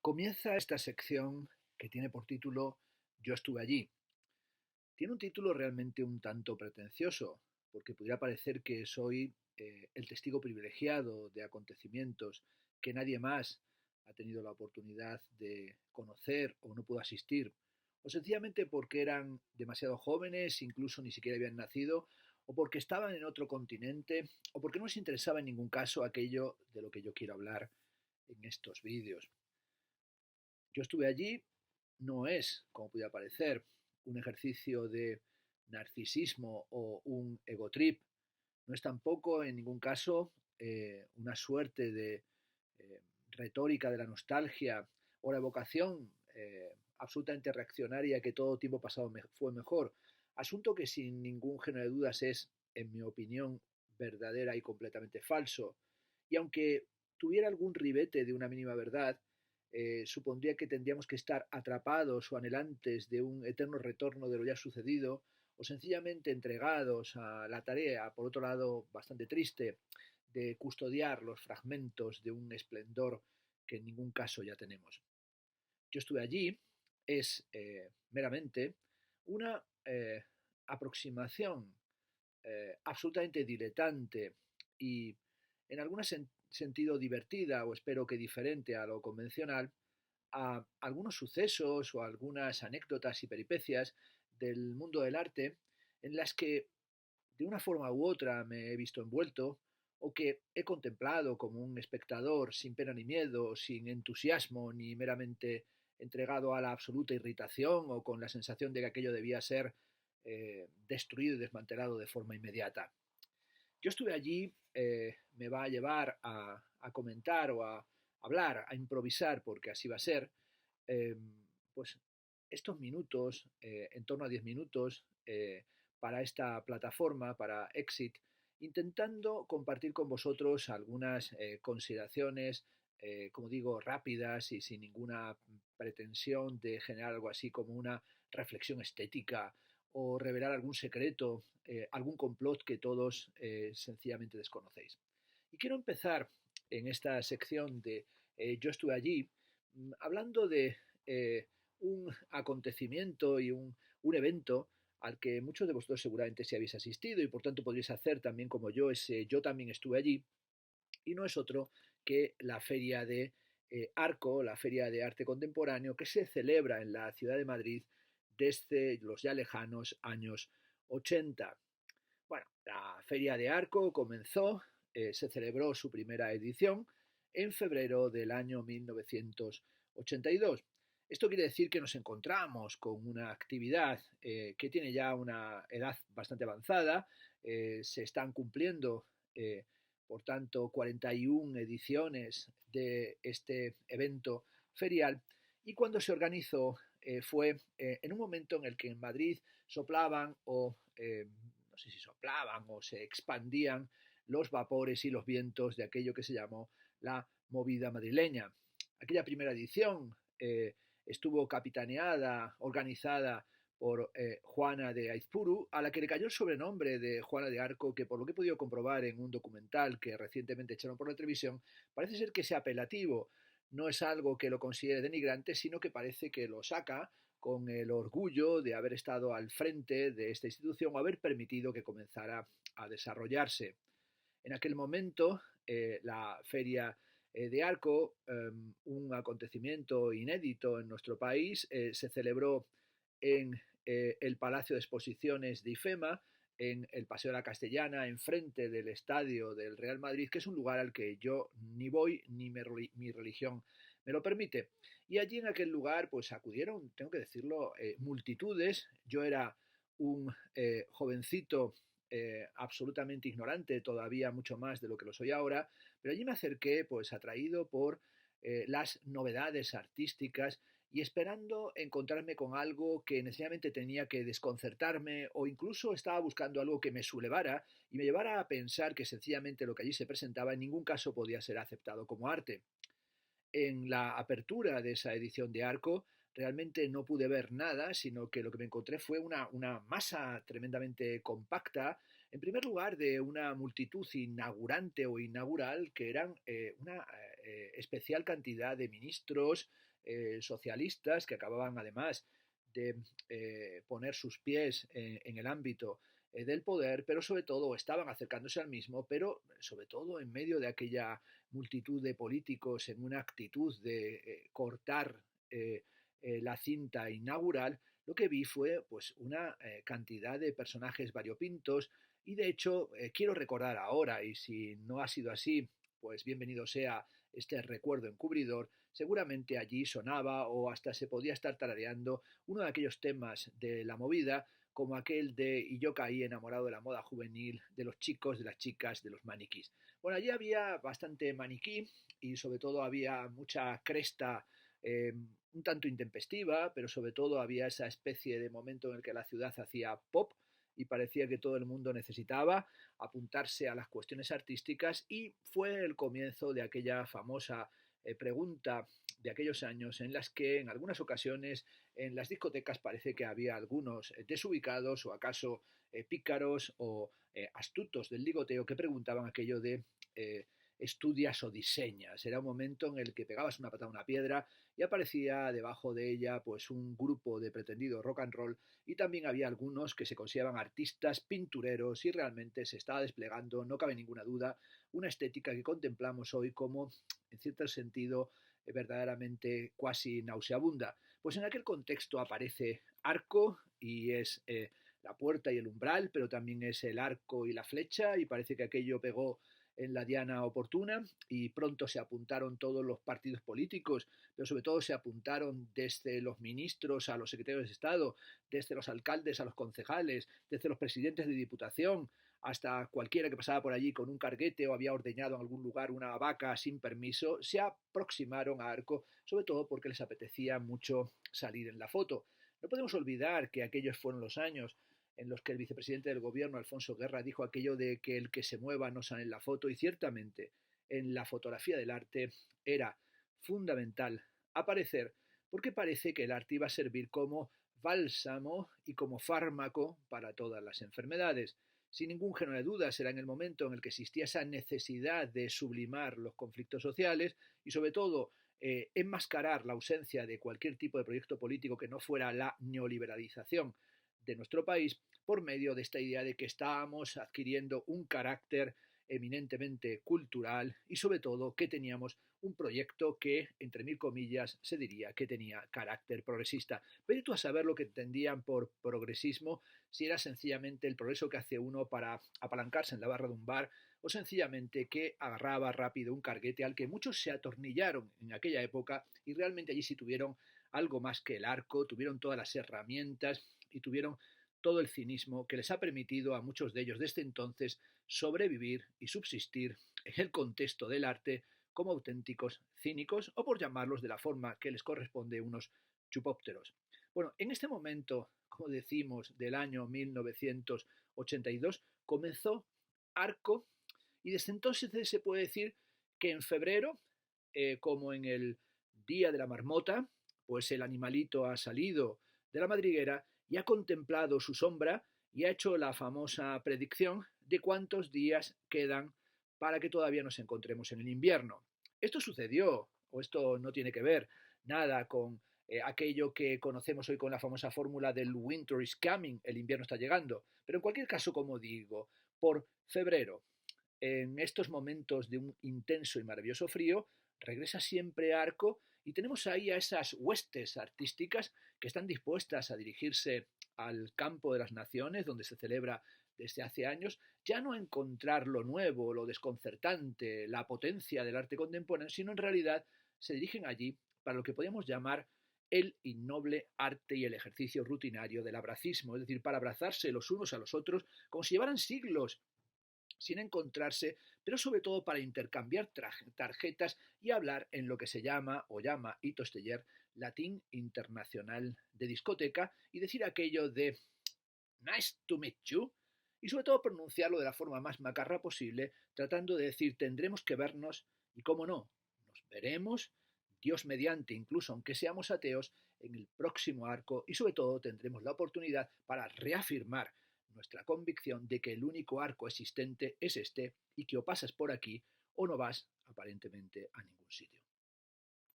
Comienza esta sección que tiene por título Yo estuve allí. Tiene un título realmente un tanto pretencioso, porque podría parecer que soy el testigo privilegiado de acontecimientos que nadie más ha tenido la oportunidad de conocer o no pudo asistir, o sencillamente porque eran demasiado jóvenes, incluso ni siquiera habían nacido, o porque estaban en otro continente, o porque no les interesaba en ningún caso aquello de lo que yo quiero hablar en estos vídeos. Yo estuve allí no es, como podría parecer, un ejercicio de narcisismo o un ego trip. No es tampoco, en ningún caso, una suerte de eh, retórica de la nostalgia o la evocación absolutamente reaccionaria que todo tiempo pasado fue mejor. Asunto que sin ningún género de dudas es, en mi opinión, verdadera y completamente falso. Y aunque tuviera algún ribete de una mínima verdad, supondría que tendríamos que estar atrapados o anhelantes de un eterno retorno de lo ya sucedido, o sencillamente entregados a la tarea, por otro lado, bastante triste, de custodiar los fragmentos de un esplendor que en ningún caso ya tenemos. Yo estuve allí, es meramente una aproximación absolutamente diletante y en algún sentido divertida o espero que diferente a lo convencional a algunos sucesos o algunas anécdotas y peripecias del mundo del arte en las que de una forma u otra me he visto envuelto o que he contemplado como un espectador sin pena ni miedo, sin entusiasmo ni meramente entregado a la absoluta irritación o con la sensación de que aquello debía ser destruido y desmantelado de forma inmediata. Yo estuve allí, me va a llevar a comentar o a hablar, a improvisar, porque así va a ser, eh, pues estos minutos, en torno a 10 minutos, para esta plataforma, para Exit, intentando compartir con vosotros algunas consideraciones, como digo, rápidas y sin ninguna pretensión de generar algo así como una reflexión estética o revelar algún secreto, algún complot que todos sencillamente desconocéis. Y quiero empezar en esta sección de Yo estuve allí, hablando de un acontecimiento y un evento al que muchos de vosotros seguramente sí habéis asistido y por tanto podréis hacer también como yo ese yo también estuve allí, y no es otro que la feria de Arco, la feria de arte contemporáneo que se celebra en la ciudad de Madrid desde los ya lejanos años 80. Bueno, la feria de Arco comenzó, se celebró su primera edición en febrero del año 1982. Esto quiere decir que nos encontramos con una actividad que tiene ya una edad bastante avanzada. Se están cumpliendo, por tanto, 41 ediciones de este evento ferial. Y cuando se organizó fue en un momento en el que en Madrid soplaban o no sé si soplaban o se expandían los vapores y los vientos de aquello que se llamó la movida madrileña. Aquella primera edición estuvo capitaneada, organizada por Juana de Aizpuru, a la que le cayó el sobrenombre de Juana de Arco, que por lo que he podido comprobar en un documental que recientemente echaron por la televisión, parece ser que ese apelativo no es algo que lo considere denigrante, sino que parece que lo saca con el orgullo de haber estado al frente de esta institución o haber permitido que comenzara a desarrollarse. En aquel momento, la Feria de Arco, un acontecimiento inédito en nuestro país, se celebró en el Palacio de Exposiciones de IFEMA, en el Paseo de la Castellana, enfrente del estadio del Real Madrid, que es un lugar al que yo ni voy ni mi religión me lo permite. Y allí en aquel lugar, pues acudieron, tengo que decirlo, multitudes. Yo era un jovencito absolutamente ignorante, todavía mucho más de lo que lo soy ahora, pero allí me acerqué pues atraído por las novedades artísticas y esperando encontrarme con algo que necesariamente tenía que desconcertarme o incluso estaba buscando algo que me sublevara y me llevara a pensar que sencillamente lo que allí se presentaba en ningún caso podía ser aceptado como arte. En la apertura de esa edición de Arco realmente no pude ver nada, sino que lo que me encontré fue una masa tremendamente compacta, en primer lugar de una multitud inaugurante o inaugural, que eran una especial cantidad de ministros, socialistas que acababan además de poner sus pies en el ámbito del poder, pero sobre todo estaban acercándose al mismo, pero sobre todo en medio de aquella multitud de políticos en una actitud de cortar la cinta inaugural, lo que vi fue pues una cantidad de personajes variopintos y de hecho quiero recordar ahora, y si no ha sido así, pues bienvenido sea este recuerdo encubridor, seguramente allí sonaba o hasta se podía estar tarareando uno de aquellos temas de la movida como aquel de Y yo caí enamorado de la moda juvenil, de los chicos, de las chicas, de los maniquís. Bueno, allí había bastante maniquí y sobre todo había mucha cresta un tanto intempestiva, pero sobre todo había esa especie de momento en el que la ciudad hacía pop y parecía que todo el mundo necesitaba apuntarse a las cuestiones artísticas y fue el comienzo de aquella famosa pregunta de aquellos años en las que en algunas ocasiones en las discotecas parece que había algunos desubicados o acaso pícaros o astutos del ligoteo que preguntaban aquello de estudias o diseñas. Era un momento en el que pegabas una patada a una piedra y aparecía debajo de ella pues un grupo de pretendido rock and roll y también había algunos que se consideraban artistas pintureros y realmente se estaba desplegando, no cabe ninguna duda, una estética que contemplamos hoy como en cierto sentido verdaderamente cuasi nauseabunda. Pues en aquel contexto aparece Arco y es la puerta y el umbral, pero también es el arco y la flecha y parece que aquello pegó en la diana oportuna y pronto se apuntaron todos los partidos políticos, pero sobre todo se apuntaron desde los ministros a los secretarios de Estado, desde los alcaldes a los concejales, desde los presidentes de diputación hasta cualquiera que pasaba por allí con un carguete o había ordeñado en algún lugar una vaca sin permiso, se aproximaron a Arco, sobre todo porque les apetecía mucho salir en la foto. No podemos olvidar que aquellos fueron los años en los que el vicepresidente del gobierno, Alfonso Guerra, dijo aquello de que el que se mueva no sale en la foto y ciertamente en la fotografía del arte era fundamental aparecer porque parece que el arte iba a servir como bálsamo y como fármaco para todas las enfermedades. Sin ningún género de dudas, era en el momento en el que existía esa necesidad de sublimar los conflictos sociales y sobre todo enmascarar la ausencia de cualquier tipo de proyecto político que no fuera la neoliberalización de nuestro país por medio de esta idea de que estábamos adquiriendo un carácter eminentemente cultural y sobre todo que teníamos un proyecto que, entre mil comillas, se diría que tenía carácter progresista. Pero tú a saber lo que entendían por progresismo, si era sencillamente el progreso que hace uno para apalancarse en la barra de un bar o sencillamente que agarraba rápido un carguete al que muchos se atornillaron en aquella época y realmente allí sí tuvieron algo más que el arco, tuvieron todas las herramientas y tuvieron todo el cinismo que les ha permitido a muchos de ellos desde entonces sobrevivir y subsistir en el contexto del arte como auténticos cínicos o por llamarlos de la forma que les corresponde unos chupópteros. Bueno, en este momento, como decimos, del año 1982 comenzó Arco y desde entonces se puede decir que en febrero, como en el Día de la Marmota, pues el animalito ha salido de la madriguera y ha contemplado su sombra y ha hecho la famosa predicción de cuántos días quedan para que todavía nos encontremos en el invierno. Esto sucedió, o esto no tiene que ver nada con aquello que conocemos hoy con la famosa fórmula del winter is coming, el invierno está llegando. Pero en cualquier caso, como digo, por febrero, en estos momentos de un intenso y maravilloso frío, regresa siempre Arco y tenemos ahí a esas huestes artísticas que están dispuestas a dirigirse al campo de las naciones, donde se celebra desde hace años, ya no a encontrar lo nuevo, lo desconcertante, la potencia del arte contemporáneo, sino en realidad se dirigen allí para lo que podríamos llamar el innoble arte y el ejercicio rutinario del abracismo, es decir, para abrazarse los unos a los otros como si llevaran siglos sin encontrarse, pero sobre todo para intercambiar tarjetas y hablar en lo que se llama o llama Ito Steyer latín internacional de discoteca y decir aquello de nice to meet you y sobre todo pronunciarlo de la forma más macarra posible, tratando de decir tendremos que vernos y cómo no, nos veremos, Dios mediante, incluso aunque seamos ateos, en el próximo arco y sobre todo tendremos la oportunidad para reafirmar nuestra convicción de que el único arco existente es este y que o pasas por aquí o no vas aparentemente a ningún sitio.